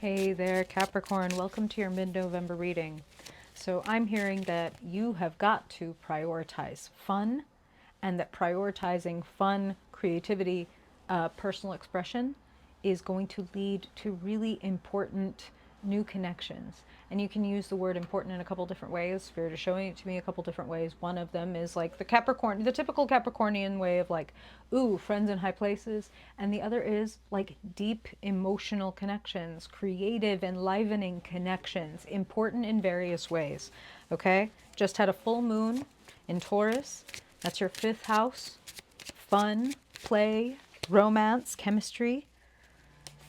Hey there, Capricorn. Welcome to your mid-November reading. So I'm hearing that you have got to prioritize fun, and that prioritizing fun, creativity, personal expression is going to lead to really important new connections. And you can use the word important in a couple different ways. Spirit is showing it to me a couple different ways. One of them is like the Capricorn, the typical Capricornian way of like, ooh, friends in high places. And the other is like deep emotional connections, creative, enlivening connections, important in various ways. Okay? Just had a full moon in Taurus. That's your fifth house. Fun, play, romance, chemistry,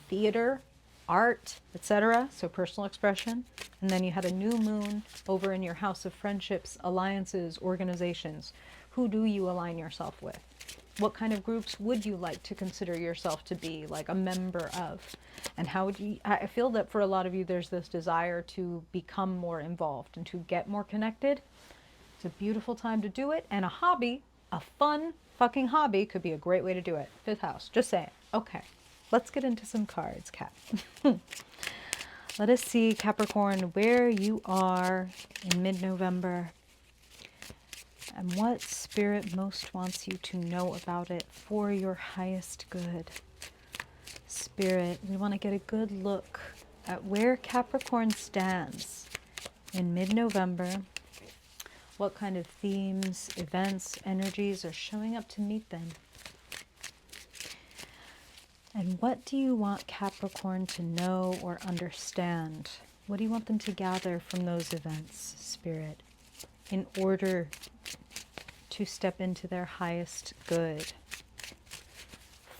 theater, art, etc. So personal expression. And then you had a new moon over in your house of friendships, alliances, organizations. Who do you align yourself with? What kind of groups would you like to consider yourself to be like a member of? And how would you, I feel that for a lot of you, there's this desire to become more involved and to get more connected. It's a beautiful time to do it. And a hobby, a fun fucking hobby, could be a great way to do it. Fifth house, just saying. Okay, let's get into some cards, Cap. Let us see, Capricorn, where you are in mid-November and what Spirit most wants you to know about it for your highest good. Spirit, we want to get a good look at where Capricorn stands in mid-November. What kind of themes, events, energies are showing up to meet them? And what do you want Capricorn to know or understand? What do you want them to gather from those events, Spirit, in order to step into their highest good?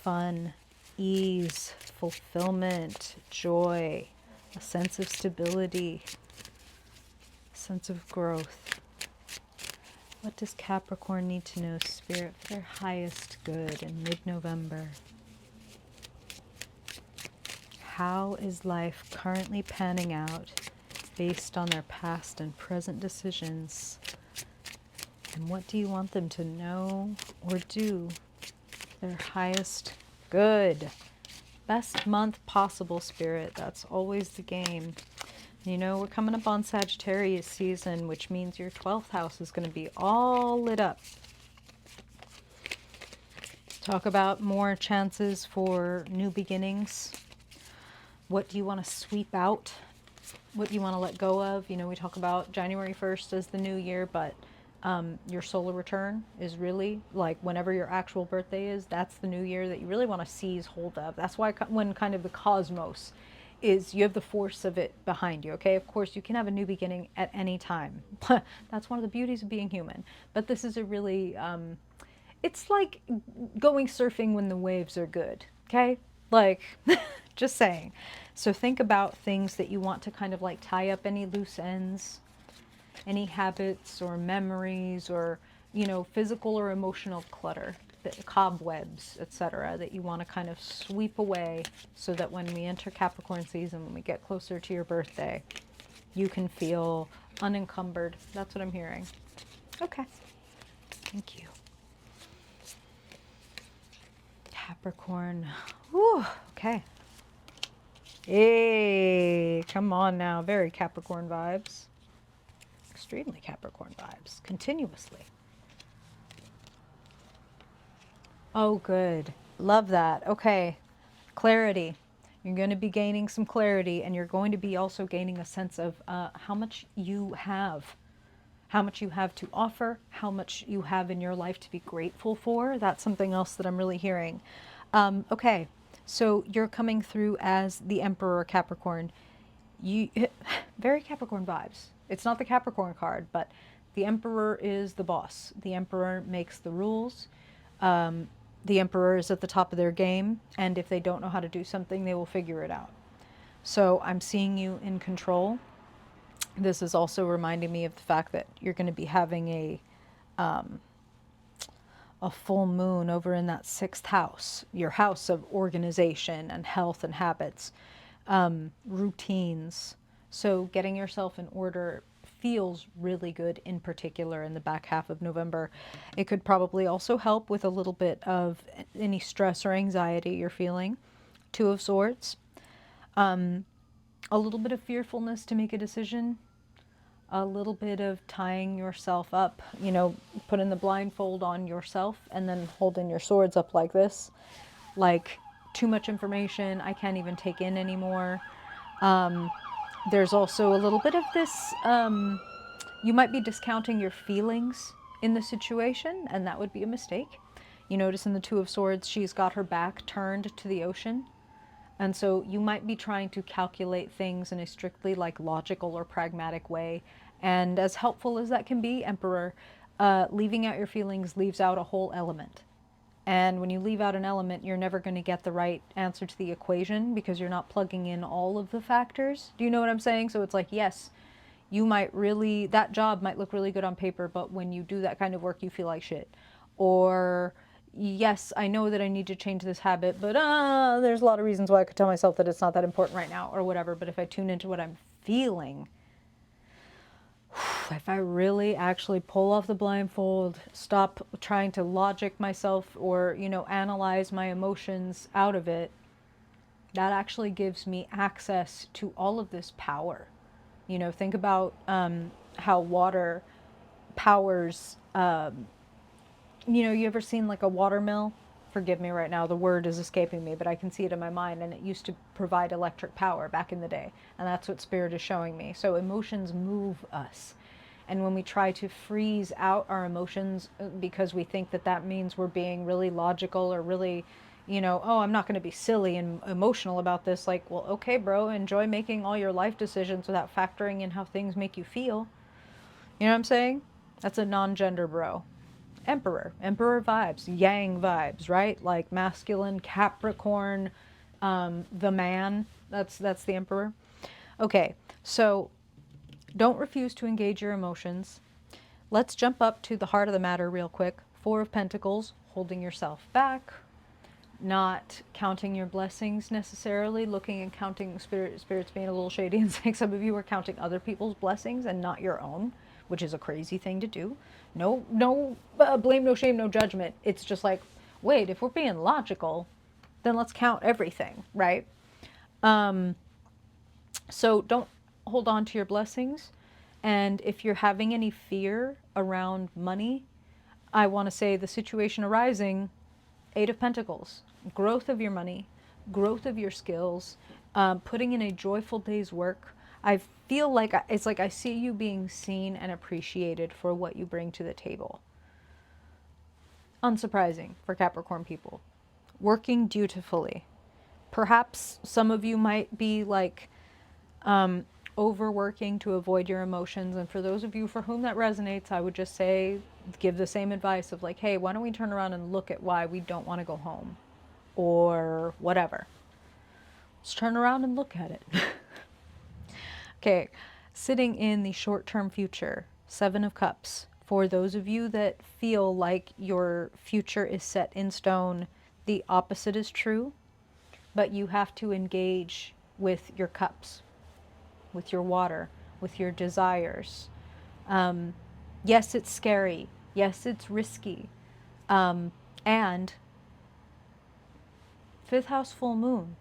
Fun, ease, fulfillment, joy, a sense of stability, a sense of growth. What does Capricorn need to know, Spirit, for their highest good in mid-November? How is life currently panning out based on their past and present decisions? And what do you want them to know or do for their highest good? Best month possible, Spirit. That's always the game. You know, we're coming up on Sagittarius season, which means your 12th house is going to be all lit up. Talk about more chances for new beginnings. What do you want to sweep out? What do you want to let go of? You know, we talk about January 1st as the new year, but your solar return is really like whenever your actual birthday is, that's the new year that you really want to seize hold of. That's why when kind of the cosmos is, you have the force of it behind you, okay? Of course, you can have a new beginning at any time. That's one of the beauties of being human. But this is a really, it's like going surfing when the waves are good, okay? Like, just saying. So think about things that you want to kind of like tie up any loose ends, any habits or memories or, you know, physical or emotional clutter, the cobwebs, etc., that you want to kind of sweep away so that when we enter Capricorn season, when we get closer to your birthday, you can feel unencumbered. That's what I'm hearing. Okay. Thank you. Capricorn. Whew. Okay. Hey, come on now. Very Capricorn vibes. Extremely Capricorn vibes. Continuously. Oh, good. Love that. Okay. Clarity. You're going to be gaining some clarity, and you're going to be also gaining a sense of how much you have. How much you have to offer, how much you have in your life to be grateful for. That's something else that I'm really hearing. Okay, so you're coming through as the Emperor Capricorn. You very Capricorn vibes. It's not the Capricorn card, but the Emperor is the boss. The Emperor makes the rules. The Emperor is at the top of their game, and if they don't know how to do something, they will figure it out. So I'm seeing you in control. This is also reminding me of the fact that you're going to be having a full moon over in that sixth house, your house of organization and health and habits, routines. So getting yourself in order feels really good, in particular in the back half of November. It could probably also help with a little bit of any stress or anxiety you're feeling. Two of Swords. a little bit of fearfulness to make a decision, a little bit of tying yourself up, you know, putting the blindfold on yourself and then holding your swords up like this, like too much information, I can't even take in anymore. There's also a little bit of this, you might be discounting your feelings in the situation, and that would be a mistake. You notice in the Two of Swords, she's got her back turned to the ocean. And so you might be trying to calculate things in a strictly like logical or pragmatic way. And as helpful as that can be, Emperor, leaving out your feelings leaves out a whole element. And when you leave out an element, you're never going to get the right answer to the equation because you're not plugging in all of the factors. Do you know what I'm saying? So it's like, yes, you might really, that job might look really good on paper, but when you do that kind of work, you feel like shit. Or, yes, I know that I need to change this habit, but there's a lot of reasons why I could tell myself that it's not that important right now or whatever. But if I tune into what I'm feeling, if I really actually pull off the blindfold, stop trying to logic myself or, you know, analyze my emotions out of it, that actually gives me access to all of this power. You know, think about how water powers, you know, you ever seen like a watermill? Forgive me right now, the word is escaping me, but I can see it in my mind, and it used to provide electric power back in the day. And that's what Spirit is showing me. So emotions move us. And when we try to freeze out our emotions because we think that that means we're being really logical or really, you know, oh, I'm not going to be silly and emotional about this. Like, well, okay, bro, enjoy making all your life decisions without factoring in how things make you feel. You know what I'm saying? That's a non-gender bro. Emperor vibes, yang vibes, right? Like masculine, Capricorn, the man. That's the emperor. Okay, so don't refuse to engage your emotions. Let's jump up to the heart of the matter real quick. Four of Pentacles, holding yourself back, not counting your blessings necessarily, looking and counting spirits being a little shady and saying some of you are counting other people's blessings and not your own, which is a crazy thing to do. No blame, no shame, no judgment. It's just like, wait, if we're being logical, then let's count everything, right? So don't hold on to your blessings. And if you're having any fear around money, I want to say the situation arising, Eight of Pentacles, growth of your money, growth of your skills, putting in a joyful day's work. I feel like it's like I see you being seen and appreciated for what you bring to the table. Unsurprising for Capricorn people. Working dutifully. Perhaps some of you might be like overworking to avoid your emotions. And for those of you for whom that resonates, I would just say, give the same advice of like, hey, why don't we turn around and look at why we don't want to go home or whatever. Let's turn around and look at it. Okay, sitting in the short-term future, Seven of Cups. For those of you that feel like your future is set in stone, the opposite is true, but you have to engage with your cups, with your water, with your desires. Yes, it's scary. Yes, it's risky. And fifth house full moon.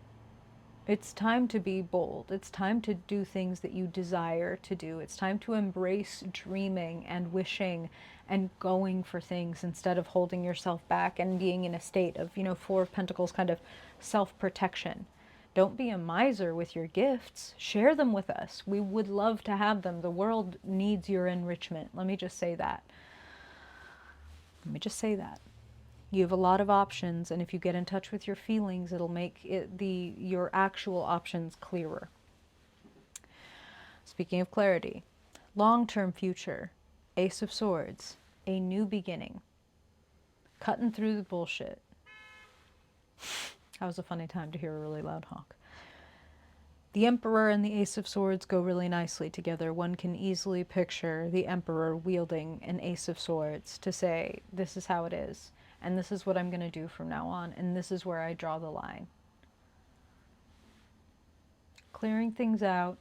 It's time to be bold. It's time to do things that you desire to do. It's time to embrace dreaming and wishing and going for things instead of holding yourself back and being in a state of, you know, Four of Pentacles kind of self-protection. Don't be a miser with your gifts. Share them with us. We would love to have them. The world needs your enrichment. Let me just say that. Let me just say that. You have a lot of options, and if you get in touch with your feelings, it'll make your actual options clearer. Speaking of clarity, long-term future, Ace of Swords, a new beginning, cutting through the bullshit. That was a funny time to hear a really loud honk. The Emperor and the Ace of Swords go really nicely together. One can easily picture the Emperor wielding an Ace of Swords to say, this is how it is. And this is what I'm going to do from now on. And this is where I draw the line. Clearing things out.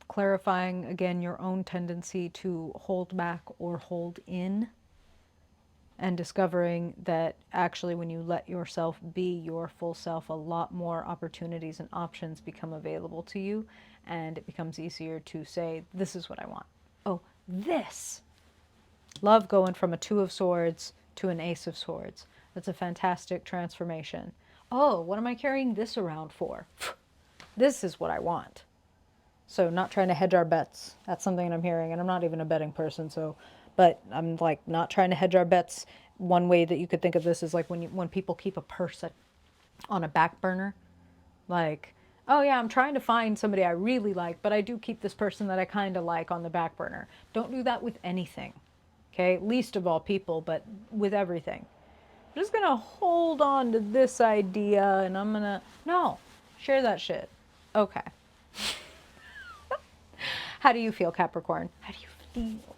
Clarifying, again, your own tendency to hold back or hold in. and discovering that actually when you let yourself be your full self, a lot more opportunities and options become available to you, and it becomes easier to say, this is what I want. Oh, this. Love going from a Two of Swords to an Ace of Swords. That's a fantastic transformation. Oh, what am I carrying this around for? This is what I want. So not trying to hedge our bets. That's something that I'm hearing. And I'm not even a betting person, so, but I'm like not trying to hedge our bets. One way that you could think of this is like when people keep a person on a back burner. Like, oh yeah, I'm trying to find somebody I really like, but I do keep this person that I kind of like on the back burner. Don't do that with anything. Okay? Least of all people, but with everything. I'm just going to hold on to this idea and I'm going to, no, share that shit. Okay. How do you feel, Capricorn? How do you feel?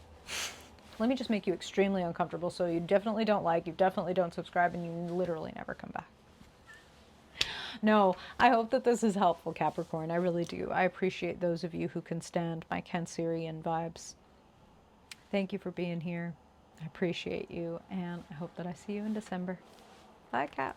Let me just make you extremely uncomfortable so you definitely don't like, you definitely don't subscribe, and you literally never come back. No, I hope that this is helpful, Capricorn. I really do. I appreciate those of you who can stand my Cancerian vibes. Thank you for being here. I appreciate you, and I hope that I see you in December. Bye, Cap.